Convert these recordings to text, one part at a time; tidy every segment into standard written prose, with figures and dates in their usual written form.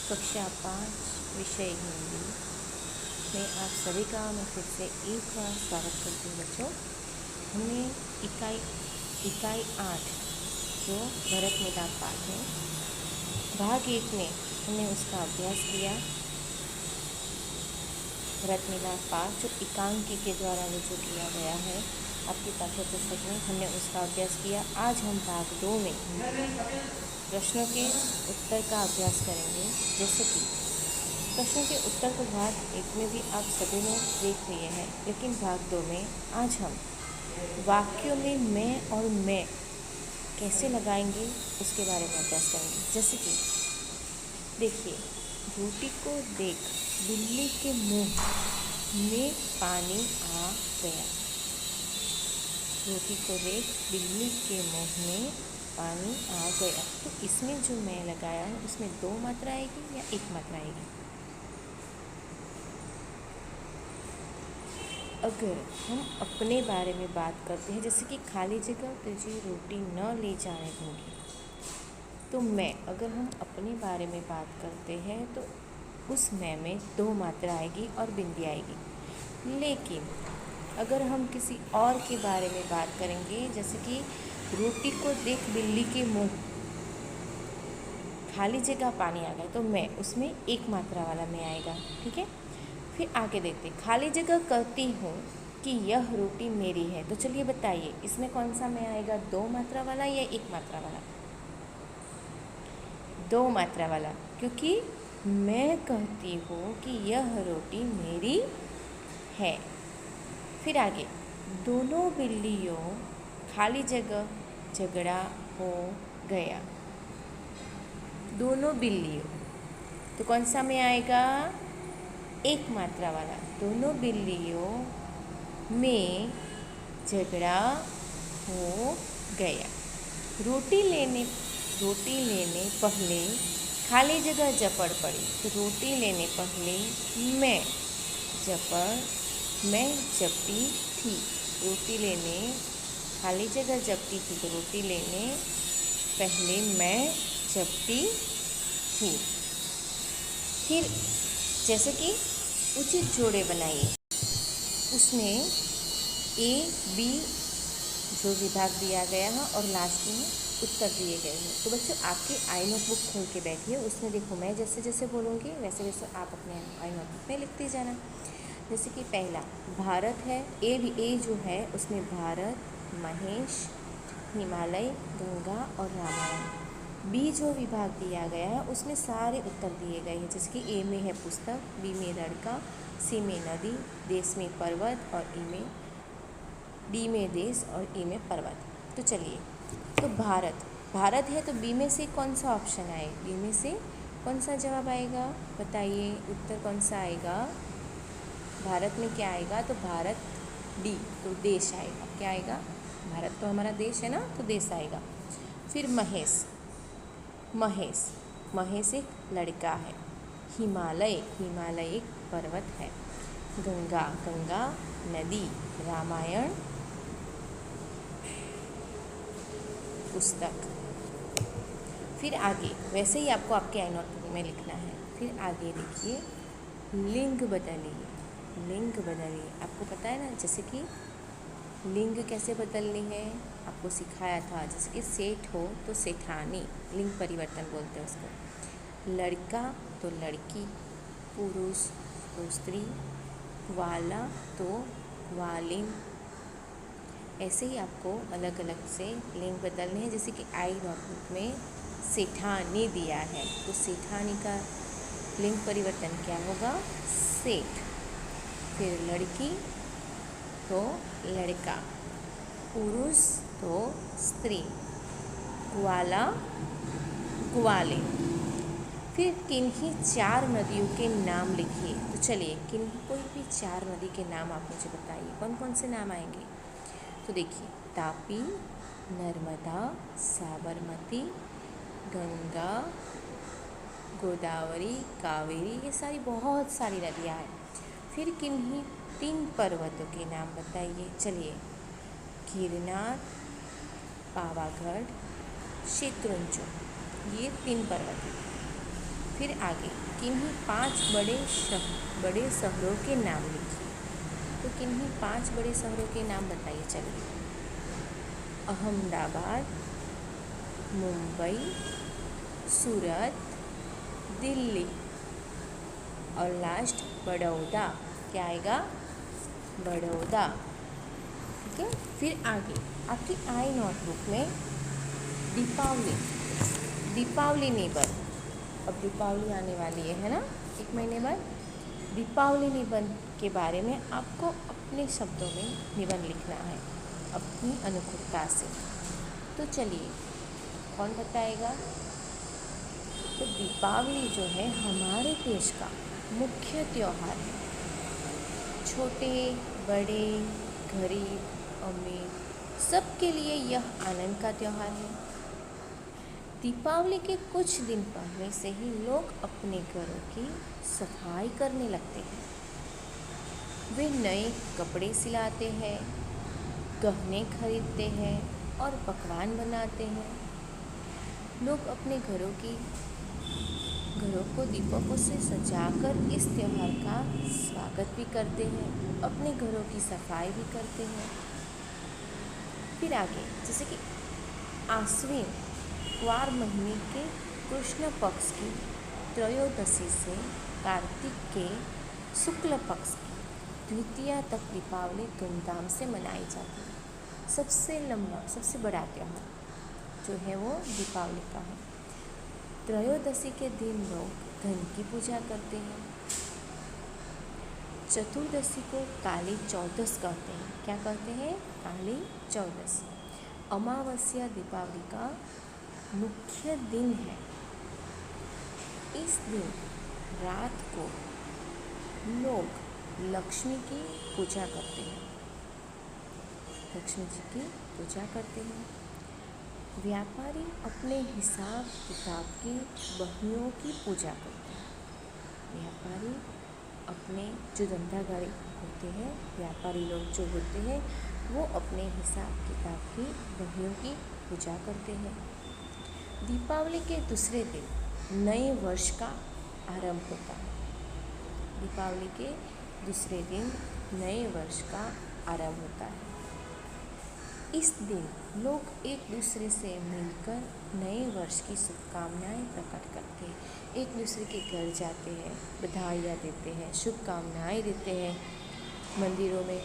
कक्षा 5 विषय हिंदी में आप सभी का मैं फिर से एक बार स्वागत करती हूँ बच्चों। हमने इकाई 8 जो भरत मिलाप पाठ है भाग 1 में हमने उसका अभ्यास किया। भरत मिलाप पाठ जो एकांकी के द्वारा रुजू किया गया है आपकी पाठ्य पुस्तक में, हमने उसका अभ्यास किया। आज हम भाग 2 में प्रश्नों के उत्तर का अभ्यास करेंगे। जैसे कि प्रश्नों के उत्तर को भाग 1 में भी आप सभी लोग देख लिए हैं, लेकिन भाग 2 में आज हम वाक्यों में मैं और मैं कैसे लगाएंगे उसके बारे में अभ्यास करेंगे। जैसे कि देखिए, रोटी को देख बिल्ली के मुंह में पानी आ गया। रोटी को देख बिल्ली के मुंह में पानी आ गया। तो इसमें जो मैं लगाया हूँ उसमें 2 मात्रा आएगी या 1 मात्रा आएगी? अगर हम अपने बारे में बात करते हैं, जैसे कि खाली जगह तुझे रोटी न ले जाने दूँगी, तो मैं, अगर हम अपने बारे में बात करते हैं तो उस मैं में 2 मात्रा आएगी और बिंदी आएगी। लेकिन अगर हम किसी और के बारे में बात करेंगे, जैसे कि रोटी को देख बिल्ली के मुंह खाली जगह पानी आ गया, तो मैं, उसमें 1 मात्रा वाला मैं आएगा। ठीक है, फिर आगे देखते। खाली जगह कहती हूँ कि यह रोटी मेरी है। तो चलिए बताइए, इसमें कौन सा मैं आएगा, 2 मात्रा वाला या 1 मात्रा वाला? 2 मात्रा वाला, क्योंकि मैं कहती हूँ कि यह रोटी मेरी है। फिर आगे, दोनों बिल्लियों खाली जगह झगड़ा हो गया। दोनों बिल्लियों, तो कौन सा में आएगा, 1 मात्रा वाला। दोनों बिल्लियों में झगड़ा हो गया। रोटी लेने पहले खाली जगह जपड़ पड़ी। तो रोटी लेने पहले मैं जपटी थी। रोटी लेने खाली जगह जपटी थी, तो रोटी लेने पहले मैं जपटी थी। फिर जैसे कि उचित जोड़े बनाइए, उसमें ए बी जो विभाग दिया गया है और लास्ट में उत्तर दिए गए हैं। तो बच्चों, आपकी आई नोटबुक खोल के बैठिए, उसमें देखो मैं जैसे जैसे बोलूँगी वैसे वैसे आप अपने आई नोटबुक में लिखते जाना। जैसे कि पहला भारत है, ए जो है उसमें भारत, महेश, हिमालय, गंगा और रामायण। बी जो विभाग दिया गया है उसमें सारे उत्तर दिए गए हैं। जैसे कि ए में है पुस्तक, बी में लड़का, सी में नदी, देश में पर्वत और डी में देश और ई में पर्वत। तो चलिए, तो भारत है, तो बी में से कौन सा ऑप्शन आए, बी में से कौन सा जवाब आएगा, बताइए उत्तर कौन सा आएगा? भारत में क्या आएगा? तो भारत डी, तो देश आएगा। क्या आएगा? भारत तो हमारा देश है ना, तो देश आएगा। फिर महेश एक लड़का है। हिमालय एक पर्वत है। गंगा नदी, रामायण पुस्तक। फिर आगे वैसे ही आपको आपके आई नोटबुक में लिखना है। फिर आगे देखिए, लिंग बदलिए। आपको पता है ना, जैसे कि लिंग कैसे बदलनी है आपको सिखाया था। जैसे कि सेठ हो तो सेठानी, लिंग परिवर्तन बोलते हैं उसको। लड़का तो लड़की, पुरुष तो स्त्री, वाला तो वालिन। ऐसे ही आपको अलग अलग से लिंग बदलने हैं। जैसे कि आई नोटबुक में सेठानी दिया है, तो सेठानी का लिंग परिवर्तन क्या होगा, सेठ। फिर लड़की तो लड़का, पुरुष तो स्त्री, ग्वाला ग्वालिन। फिर किन्हीं 4 नदियों के नाम लिखिए। तो चलिए, कोई भी 4 नदी के नाम आप मुझे बताइए, कौन कौन से नाम आएंगे? तो देखिए, तापी, नर्मदा, साबरमती, गंगा, गोदावरी, कावेरी, ये सारी बहुत सारी नदियाँ हैं। फिर किन्हीं 3 पर्वतों के नाम बताइए। चलिए, गिरनार, पावागढ़, शत्रुंजय, ये 3 पर्वत हैं। फिर आगे, किन्हीं 5 बड़े शहरों के नाम लिखिए। तो किन्हीं 5 बड़े शहरों के नाम बताइए। चलिए, अहमदाबाद, मुंबई, सूरत, दिल्ली और लास्ट बड़ौदा। क्या आएगा? बड़ौदा। ठीक है। फिर आगे आपकी आई नोटबुक में दीपावली निबंध। अब दीपावली आने वाली है ना, 1 महीने बाद। दीपावली निबंध के बारे में आपको अपने शब्दों में निबंध लिखना है, अपनी अनुकूलता से। तो चलिए, कौन बताएगा? तो दीपावली जो है हमारे देश का मुख्य त्यौहार है। छोटे बड़े, गरीब अमीर, सबके लिए यह आनंद का त्यौहार है। दीपावली के कुछ दिन पहले से ही लोग अपने घरों की सफाई करने लगते हैं। वे नए कपड़े सिलाते हैं, गहने खरीदते हैं और पकवान बनाते हैं। लोग अपने घरों को दीपकों से सजाकर इस त्यौहार का स्वागत भी करते हैं, अपने घरों की सफाई भी करते हैं। फिर आगे, जैसे कि आश्विन क्वार महीने के कृष्ण पक्ष की त्रयोदशी से कार्तिक के शुक्ल पक्ष की द्वितीया तक दीपावली धूमधाम से मनाई जाती है। सबसे बड़ा त्यौहार जो है वो दीपावली का है। त्रयोदशी के दिन लोग धन की पूजा करते हैं। चतुर्दशी को काली चौदस कहते हैं। क्या कहते हैं? काली चौदस। अमावस्या दीपावली का मुख्य दिन है। इस दिन रात को लोग लक्ष्मी की पूजा करते हैं। लक्ष्मी जी की पूजा करते हैं। व्यापारी अपने हिसाब किताब की बहियों की पूजा करते हैं। व्यापारी अपने जो धंधागारी होते हैं, व्यापारी लोग जो होते हैं, वो अपने हिसाब किताब की बहियों की पूजा करते हैं। दीपावली के दूसरे दिन नए वर्ष का आरंभ होता है। दीपावली के दूसरे दिन नए वर्ष का आरंभ होता है। इस दिन लोग एक दूसरे से मिलकर नए वर्ष की शुभकामनाएं प्रकट करते हैं। एक दूसरे के घर जाते हैं, बधाइयाँ देते हैं, शुभकामनाएं देते हैं, मंदिरों में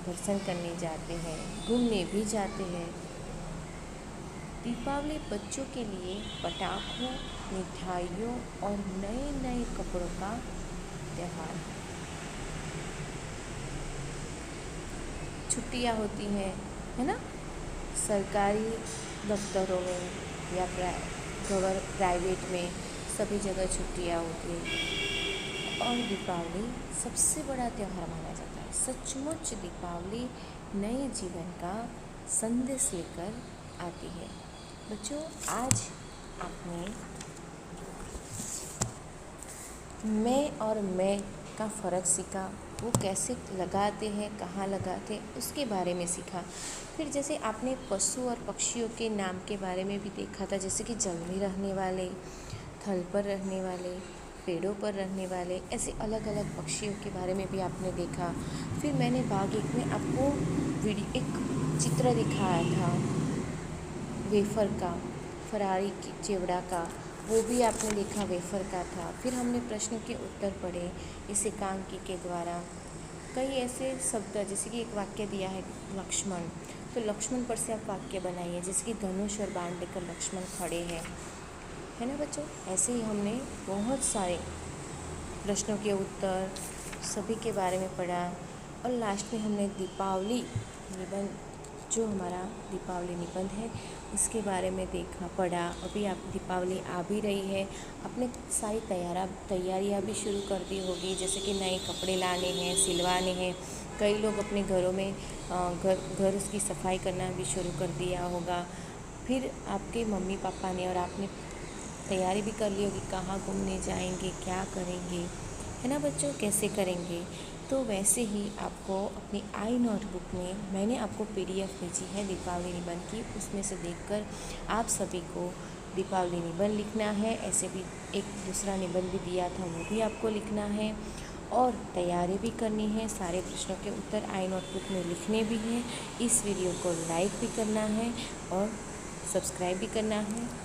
दर्शन करने जाते हैं, घूमने भी जाते हैं। दीपावली बच्चों के लिए पटाखों, मिठाइयों और नए नए कपड़ों का त्यौहार है। छुट्टियाँ होती हैं, है ना, सरकारी दफ्तरों में या प्राइवेट में, सभी जगह छुट्टियाँ होती हैं। और दीपावली सबसे बड़ा त्यौहार माना जाता है। सचमुच दीपावली नए जीवन का संदेश लेकर आती है। बच्चों, आज आपने मैं का फ़र्क सीखा। वो कैसे लगाते हैं, कहाँ लगाते हैं, उसके बारे में सीखा। फिर जैसे आपने पशु और पक्षियों के नाम के बारे में भी देखा था, जैसे कि जल में रहने वाले, थल पर रहने वाले, पेड़ों पर रहने वाले, ऐसे अलग अलग पक्षियों के बारे में भी आपने देखा। फिर मैंने भाग 1 में आपको एक चित्र दिखाया था वेफर का, फरारी की चिवड़ा का, वो भी आपने देखा वेफर का था। फिर हमने प्रश्न के उत्तर पढ़े इस एकांकी के द्वारा। कई ऐसे शब्द, जैसे कि एक वाक्य दिया है लक्ष्मण, तो लक्ष्मण पर से आप वाक्य बनाइए, जैसे कि धनुष और बाण लेकर लक्ष्मण खड़े हैं, है ना बच्चों। ऐसे ही हमने बहुत सारे प्रश्नों के उत्तर सभी के बारे में पढ़ा। और लास्ट में हमने दीपावली निबंध, जो हमारा दीपावली निबंध है, उसके बारे में पढ़ा। अभी आप दीपावली आ भी रही है, आपने सारी तैयारियां भी शुरू कर दी होगी, जैसे कि नए कपड़े लाने हैं, सिलवाने हैं। कई लोग अपने घरों में घर की सफाई करना भी शुरू कर दिया होगा। फिर आपके मम्मी पापा ने और आपने तैयारी भी कर ली होगी, कहाँ घूमने जाएंगे, क्या करेंगे, है ना बच्चों, कैसे करेंगे। तो वैसे ही आपको अपनी आई नोटबुक में मैंने आपको PDF भेजी है दीपावली निबंध की, उसमें से देखकर आप सभी को दीपावली निबंध लिखना है। ऐसे भी एक दूसरा निबंध भी दिया था, वो भी आपको लिखना है और तैयारी भी करनी है। सारे प्रश्नों के उत्तर आई नोटबुक में लिखने भी हैं। इस वीडियो को लाइक भी करना है और सब्सक्राइब भी करना है।